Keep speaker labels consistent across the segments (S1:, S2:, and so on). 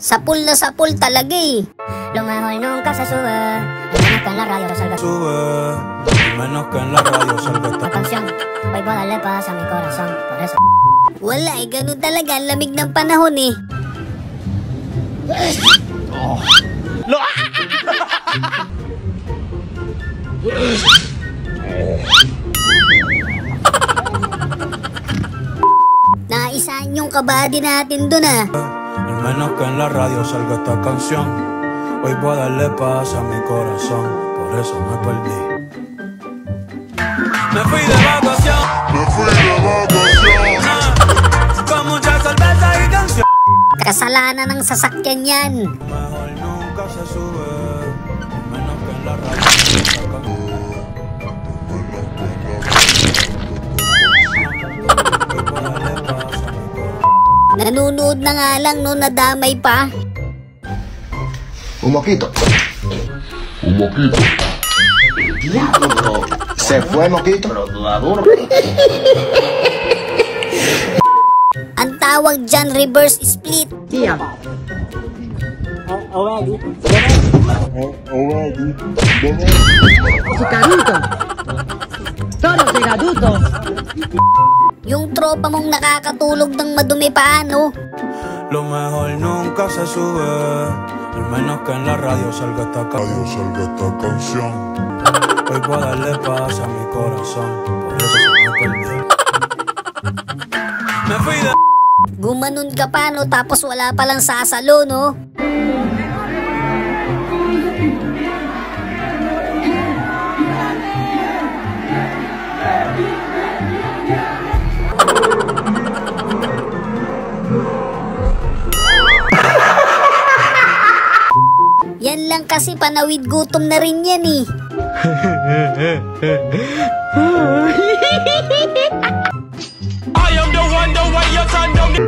S1: Sapul na sapul talaga eh.
S2: Lo mejor nunca se sube, menos que en la radio salga
S3: Sube, menos que en la radio salga
S2: esta canción. Hoy puedo darle paz a mi corazón, por eso.
S1: Wala eh, ganun talaga. Ang lamig ng panahon eh. Naisaan yung kabady natin dun ah.
S3: Menos que en la radio salga esta canción. Hoy voy a darle paz a mi corazón, por eso me perdí. Me fui de vacación, con mucha cerveza y canción.
S1: Kasalanan ng sasakyan yan.
S3: Mejor nunca se sube, menos que en la radio salga esta canción. Hoy voy a darle paz a mi corazón.
S1: Nanunood na nga lang no, nadamay pa.
S4: Un moquito. Diablo, bro. Se fue moquito. Pero duro.
S1: Ang tawag dyan, reverse split. Yung tropa mong nakakatulog ng madumi pa, ano?
S3: Lo mejor nunca se sube, al menos que en la radio salga esta canción. Hoy voy a darle paz a mi corazón, por eso me perdí. Me fui de...
S1: Gumanon ka pa, no? Tapos wala palang sasalo, no? Yan lang kasi panawid gutom na rin yan eh.
S3: I am the one, the way you turn down the...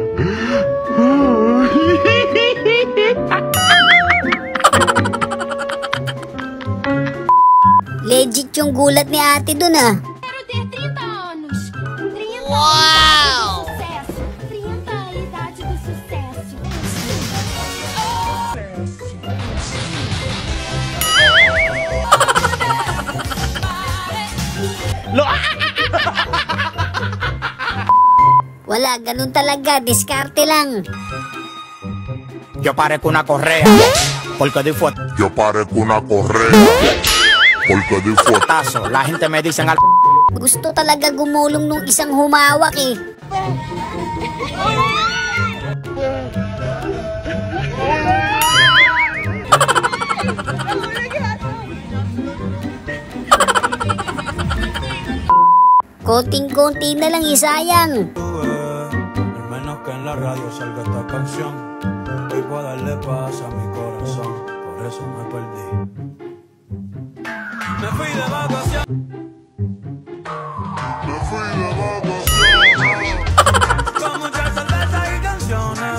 S1: Legit yung gulat ni ate dun ah.
S5: Quero ter 30 anos. 30
S1: Wow!
S5: anos de sucesso. 30 a idade do sucesso.
S1: Wala, ganun talaga. Diskarte lang.
S6: Yo parezco una correa, porque doy
S7: Yo parezco una correa, porque doy
S6: fuetazo. La gente me dicen al...
S1: Gusto talaga gumulong nung isang humawak eh. Konting-konti na lang isayang.
S3: Al menos que en la radio salga esta canción. Hoy voy a darle paz a mi corazón, por eso me perdí. Me fui de vacación. Con mucha cerveza y canciones.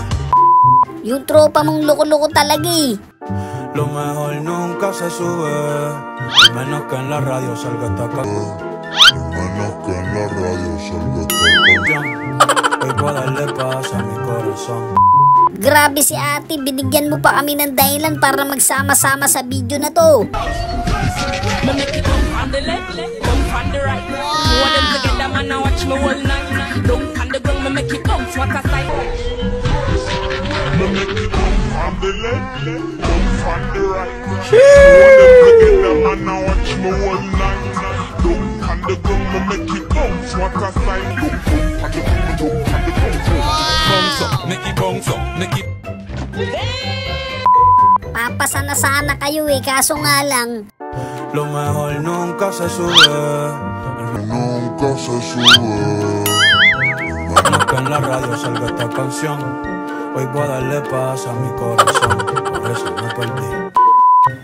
S1: Yung tropa mong loko-loko talaga eh.
S3: Lo mejor nunca se sube, al menos que en la radio salga esta canción.
S7: menos que en la radio salga esta canción.
S3: Hoy voy a darle paz a mi corazón.
S1: Grabe si ate, binigyan mo pa kami ng dahilan para magsama-sama sa video na to. Papasa na sana kayo eh, kaso nga lang.
S3: Lo mejor nunca se sube,
S7: Nunca se sube.
S3: menos que en la radio salga esta canción. Hoy voy a darle paz a mi corazón, por eso me perdí.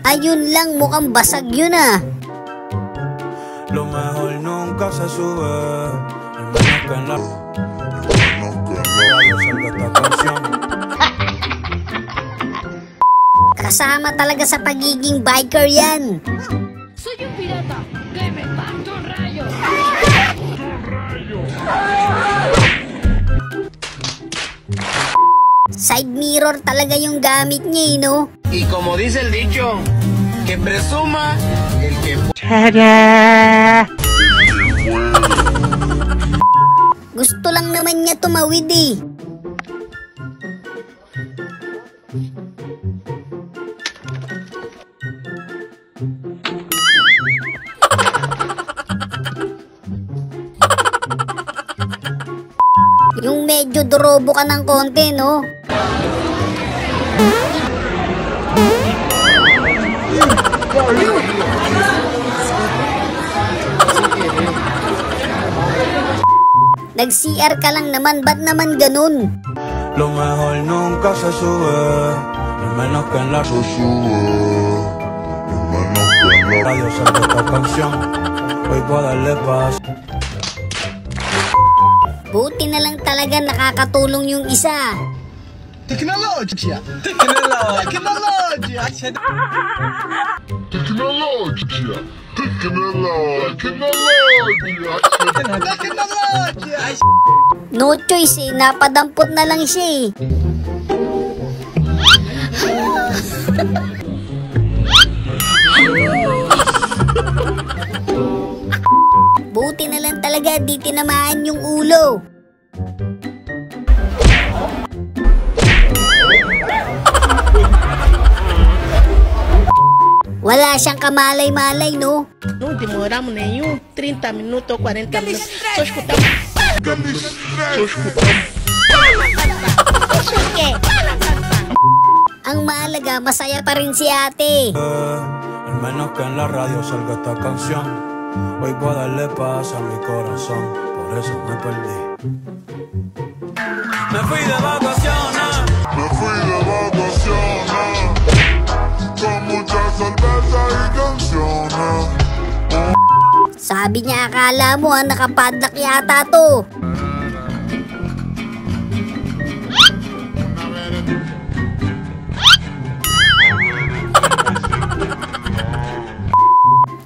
S1: Ayun lang, mukhang basag yun ah.
S3: Lo mejor nunca se sube, menos que en la radio salga esta canción.
S1: Kasama talaga sa pagiging biker yan.
S5: Soy un pirata que me parto un rayo.
S1: Side mirror talaga yung gamit niya, no?
S8: Y como dice el dicho, que presuma el que...
S1: Gusto lang naman niya tumawid eh. Yung medyo dorobo ka ng konti, no? Nag-CR ka lang naman, ba't naman ganun?
S3: Lo mejor nunca se sube, al menos que en la radio salga esta canción. Hoy voy a darle paz.
S1: Buti na lang talaga nakakatulong yung isa.
S8: Tecnologia!
S1: No choice eh, napadampot na lang siya eh. Buti na lang talaga di tinamaan yung ulo. Wala siyang kamalay-malay, no?
S9: Não demoramos nenhum 30 minutos ou 40 minutos. Só escutamos.
S1: Ang mahalaga, masaya pa rin si ate.
S3: Al menos que en la radio salga esta canción. Hoy voy a darle paz a mi corazón. Por eso me perdí. Me fui de vacaciones. Con muchas cervezas y canciones.
S1: Sabi niya, akala mo nakapadlock yata to.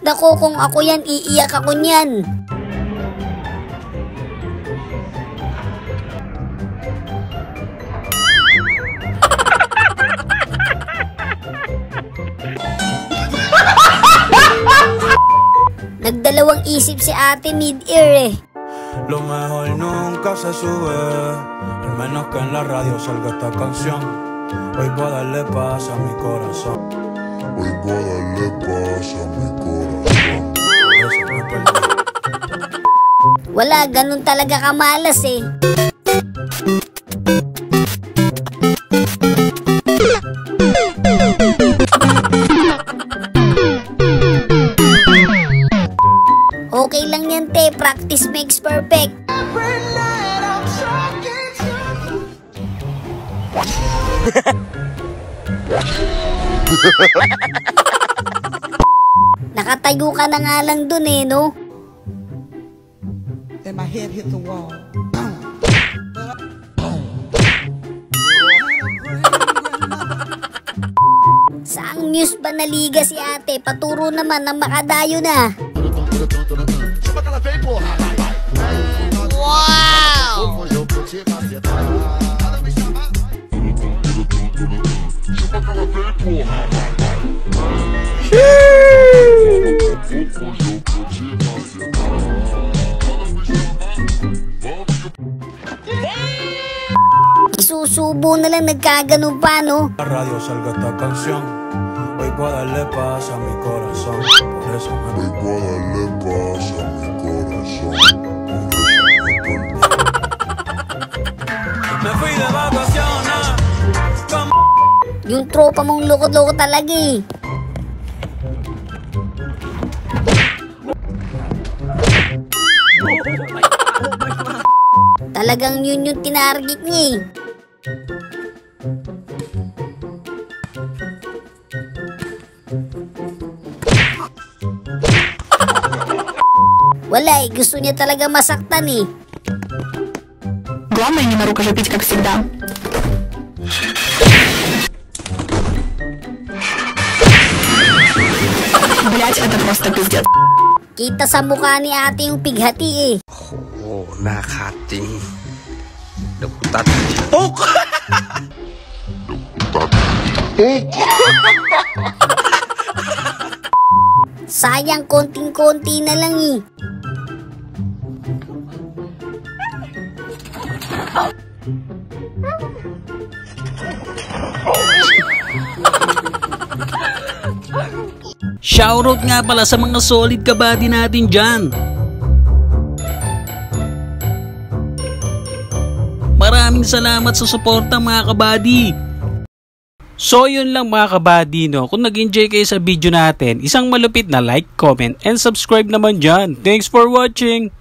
S1: Naku, kung ako yan, iiyak ako niyan. Nagdalawang isip si ate mid-ear eh.
S3: Lo mejor nunca se sube, al menos que en la radio salga esta canción. Hoy voy a darle paz a mi corazón. Hoy voy a darle paz a mi corazón. Por eso me perdí.
S1: Wala, ganun talaga kamalas eh. Okay lang yan, te. Practice makes perfect. Nakatayo ka na nga lang dun eh, no?
S9: Then my head hit the wall.
S1: Saang news ba naliga si ate? Paturo naman ng makadayo na. Wow! Isusubo na lang nagkaganon pa, no?
S3: La radio salga esta canción. Hoy voy a darle paz a mi corazón. Por eso me voy a darle paz a mi corazón. Me fui de vacaciones.
S1: Yung tropa mong loko-loko talaga eh. Talagang yun yung tinarget niya eh. Wala eh, gusto niya talaga masaktan eh.
S10: Главное не нарукожопить, как всегда. Блять, это просто пиздец.
S1: Kita sa mukha ni ate yung pighati eh.
S6: Oh, nakating. Daputat.
S1: Sayang, konting-konti na lang eh.
S11: Shoutout nga pala sa mga solid kabady natin dyan. Maraming salamat sa suporta mga kabady. So yun lang mga kabady, no? Kung nag-enjoy kayo sa video natin, isang malupit na like, comment, and subscribe naman dyan. Thanks for watching!